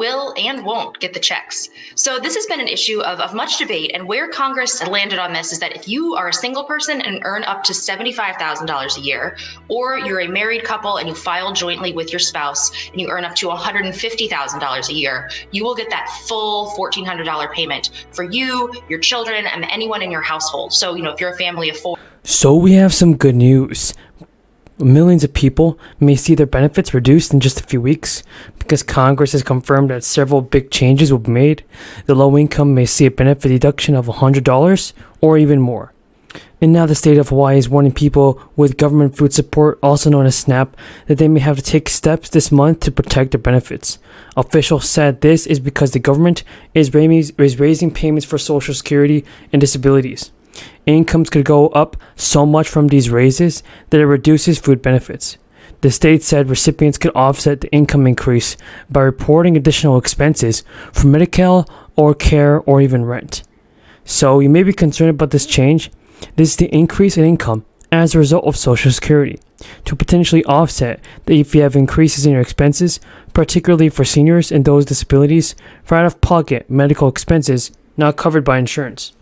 will and won't get the checks. So this has been an issue of much debate, and where Congress landed on this is that if you are a single person and earn up to $75,000 a year, or you're a married couple and you file jointly with your spouse and you earn up to $150,000 a year, you will get that full $1,400 payment for you, your children, and anyone in your household. So, if you're a family of 4. So we have some good news. Millions of people may see their benefits reduced in just a few weeks because Congress has confirmed that several big changes will be made. The low income may see a benefit deduction of $100 or even more. And now the state of Hawaii is warning people with government food support, also known as SNAP, that they may have to take steps this month to protect their benefits. Officials said this is because the government is raising payments for Social Security and disabilities. Incomes could go up so much from these raises that it reduces food benefits. The state said recipients could offset the income increase by reporting additional expenses for medical or care or even rent. So you may be concerned about this change. This is the increase in income as a result of Social Security to potentially offset that if you have increases in your expenses, particularly for seniors and those with disabilities, for out-of-pocket medical expenses not covered by insurance.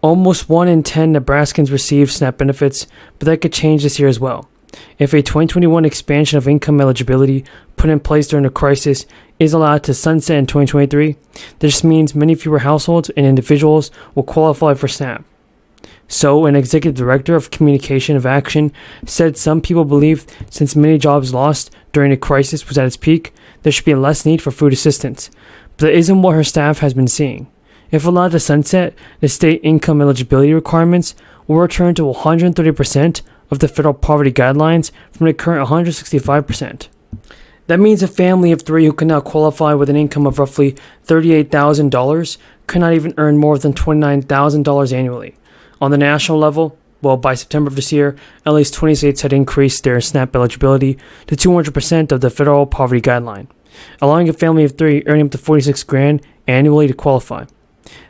Almost 1 in 10 Nebraskans receive SNAP benefits, but that could change this year as well. If a 2021 expansion of income eligibility put in place during the crisis is allowed to sunset in 2023, this means many fewer households and individuals will qualify for SNAP. So, an executive director of Communication of Action said some people believe since many jobs lost during the crisis was at its peak, there should be less need for food assistance. But that isn't what her staff has been seeing. If allowed to sunset, the state income eligibility requirements will return to 130% of the federal poverty guidelines from the current 165%. That means a family of 3 who can now qualify with an income of roughly $38,000 cannot even earn more than $29,000 annually. On the national level, by September of this year, at least 20 states had increased their SNAP eligibility to 200% of the federal poverty guideline, allowing a family of 3 earning up to $46,000 annually to qualify.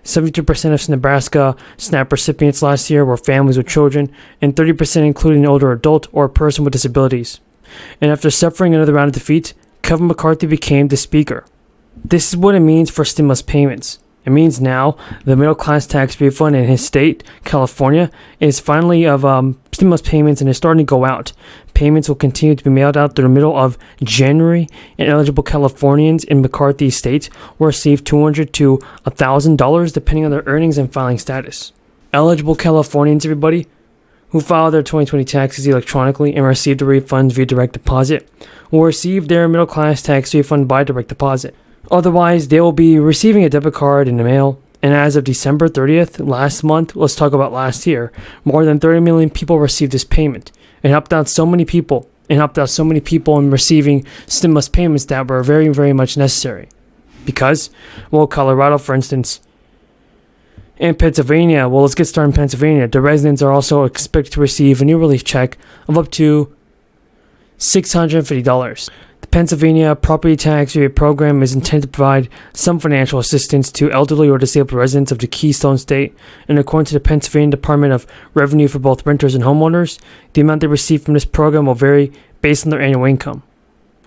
72% of Nebraska SNAP recipients last year were families with children, and 30% included an older adult or a person with disabilities. And after suffering another round of defeat, Kevin McCarthy became the speaker. This is what it means for stimulus payments. It means now the middle-class tax refund in his state, California, is finally of stimulus payments and is starting to go out. Payments will continue to be mailed out through the middle of January, and eligible Californians in McCarthy's state will receive $200 to $1,000 depending on their earnings and filing status. Eligible Californians, everybody, who file their 2020 taxes electronically and receive the refunds via direct deposit, will receive their middle-class tax refund by direct deposit. Otherwise, they will be receiving a debit card in the mail. And as of December 30th, last month, let's talk about last year, more than 30 million people received this payment. It helped out so many people. In receiving stimulus payments that were very, very much necessary. Because, Colorado, for instance, and Pennsylvania, let's get started in Pennsylvania. The residents are also expected to receive a new relief check of up to $650. The Pennsylvania Property Tax Rebate Program is intended to provide some financial assistance to elderly or disabled residents of the Keystone State, and according to the Pennsylvania Department of Revenue for both renters and homeowners, the amount they receive from this program will vary based on their annual income.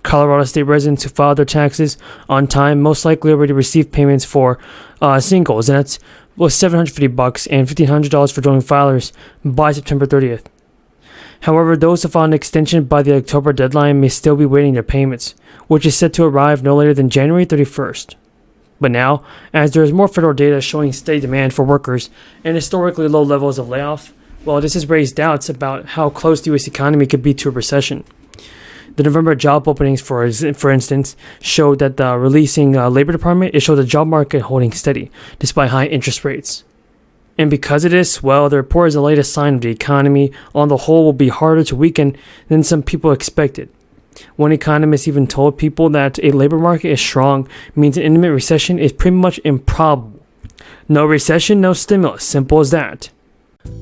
Colorado State residents who file their taxes on time most likely already receive payments for singles, and that's $750 and $1,500 for joint filers by September 30th. However, those who filed an extension by the October deadline may still be waiting their payments, which is set to arrive no later than January 31st. But now, as there is more federal data showing steady demand for workers and historically low levels of layoff, this has raised doubts about how close the U.S. economy could be to a recession. The November job openings, for instance, showed that the releasing Labor Department, it showed the job market holding steady despite high interest rates. And because of this, the report is the latest sign of the economy on the whole will be harder to weaken than some people expected. One economist even told people that a labor market is strong means an imminent recession is pretty much improbable. No recession, no stimulus, simple as that.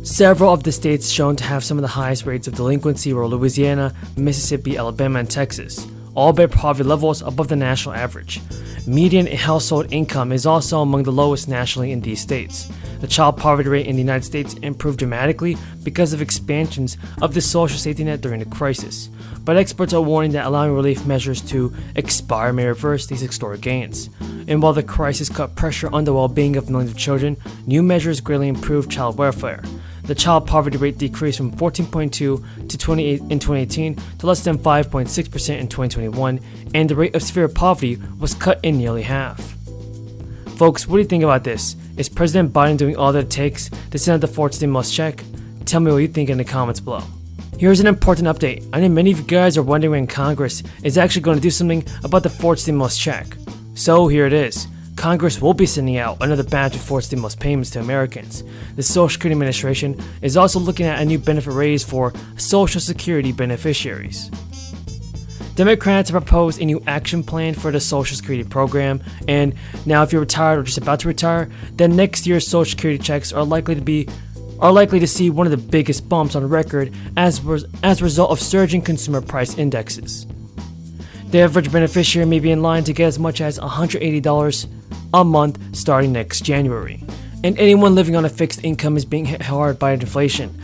Several of the states shown to have some of the highest rates of delinquency were Louisiana, Mississippi, Alabama, and Texas, all bear poverty levels above the national average. Median household income is also among the lowest nationally in these states. The child poverty rate in the United States improved dramatically because of expansions of the social safety net during the crisis. But but experts are warning that allowing relief measures to expire may reverse these historic gains. And while the crisis cut pressure on the well-being of millions of children, new measures greatly improved child welfare. The child poverty rate decreased from 14.2 to 28 in 2018 to less than 5.6% in 2021, and the rate of severe poverty was cut in nearly half. Folks, what do you think about this? Is President Biden doing all that it takes to send out the fourth stimulus check? Tell me what you think in the comments below. Here's an important update. I know many of you guys are wondering when Congress is actually going to do something about the fourth stimulus check. So here it is. Congress will be sending out another batch of fourth stimulus payments to Americans. The Social Security Administration is also looking at a new benefit raise for Social Security beneficiaries. Democrats have proposed a new action plan for the Social Security program, and now if you're retired or just about to retire, then next year's Social Security checks are likely to see one of the biggest bumps on record as a result of surging consumer price indexes. The average beneficiary may be in line to get as much as $180 a month starting next January. And anyone living on a fixed income is being hit hard by inflation.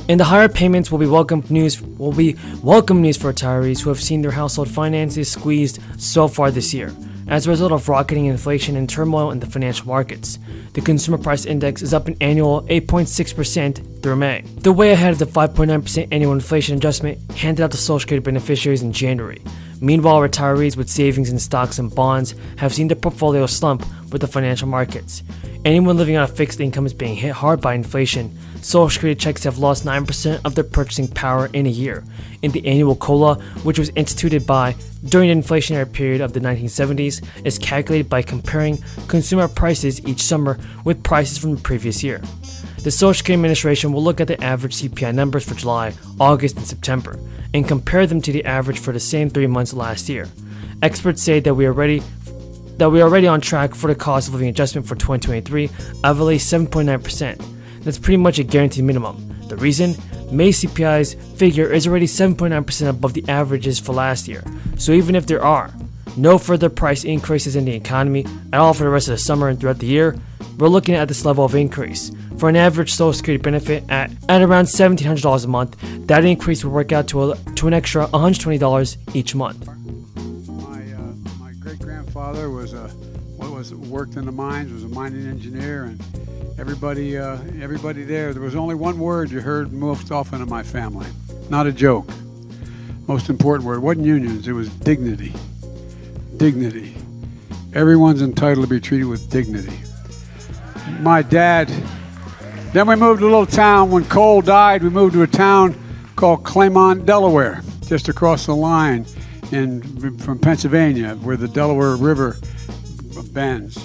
And the higher payments will be welcome news for retirees who have seen their household finances squeezed so far this year. As a result of rocketing inflation and turmoil in the financial markets, the consumer price index is up an annual 8.6% through May. The way ahead of the 5.9% annual inflation adjustment handed out to Social Security beneficiaries in January. Meanwhile, retirees with savings in stocks and bonds have seen their portfolio slump with the financial markets. Anyone living on a fixed income is being hit hard by inflation. Social Security checks have lost 9% of their purchasing power in a year. And the annual COLA, which was instituted during the inflationary period of the 1970s, is calculated by comparing consumer prices each summer with prices from the previous year. The Social Security Administration will look at the average CPI numbers for July, August, and September, and compare them to the average for the same 3 months last year. Experts say that we are already on track for the cost of living adjustment for 2023 of at least 7.9%. That's pretty much a guaranteed minimum. The reason? May CPI's figure is already 7.9% above the averages for last year. So even if there are no further price increases in the economy at all for the rest of the summer and throughout the year, we're looking at this level of increase. For an average Social Security benefit at around $1,700 a month, that increase will work out to an extra $120 each month. My great-grandfather worked in the mines, was a mining engineer, and everybody there was only one word you heard most often in my family. Not a joke. Most important word. It wasn't unions, it was dignity. Dignity. Everyone's entitled to be treated with dignity. My dad, then we moved to a little town. When Cole died, we moved to a town called Claymont, Delaware, just across the line from Pennsylvania, where the Delaware River bends.